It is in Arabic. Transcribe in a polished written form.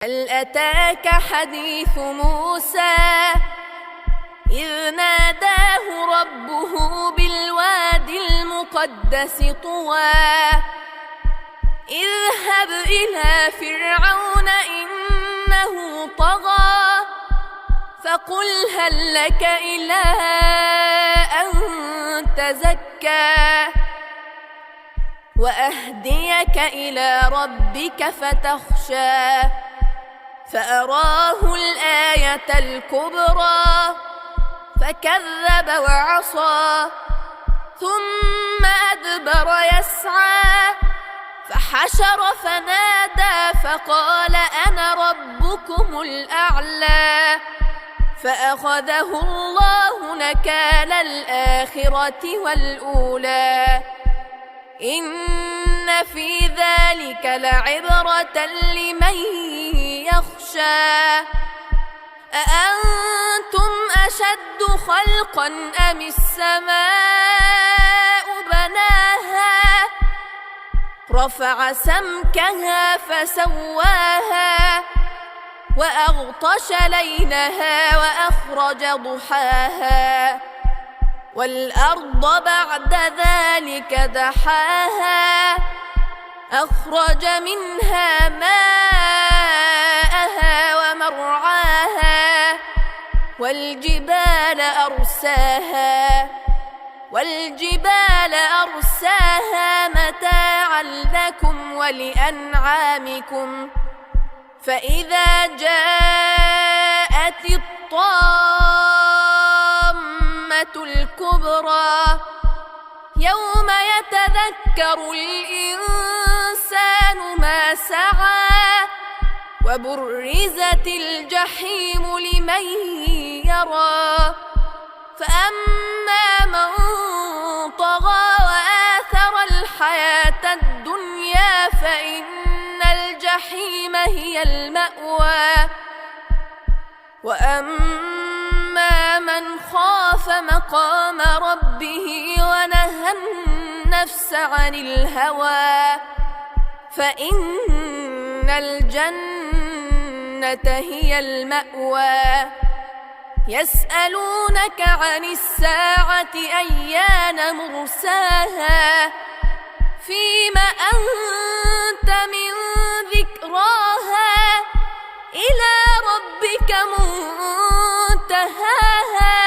هل أتاك حديث موسى إذ ناداه ربه بالوادي المقدس طوى اذهب إلى فرعون إنه طغى فقل هل لك إلى أن تزكى وأهديك إلى ربك فتخشى فأراه الآية الكبرى فكذب وعصى ثم أدبر يسعى فحشر فنادى فقال أنا ربكم الأعلى فأخذه الله نكال الآخرة والأولى إن في ذلك لعبرة لمن يخشى أأنتم أشد خلقا أم السماء بناها رفع سمكها فسواها وأغطش ليلها وأخرج ضحاها والأرض بعد ذلك دحاها أخرج منها ماءها ومرعاها والجبال أرساها متاعا لكم ولأنعامكم فإذا جاءت الطامة الكبرى يوم يتذكر الإنسان ما سعى وبرزت الجحيم لمن يرى فأما من طغى وآثر الحياة الدنيا فإن الجحيم هي المأوى وأما من خاف مقام ربه ونهى النفس عن الهوى فإن الجنة هي المأوى يسألونك عن الساعة أيان مرساها فيم أنت من ذكراها إلى ربك منتهاها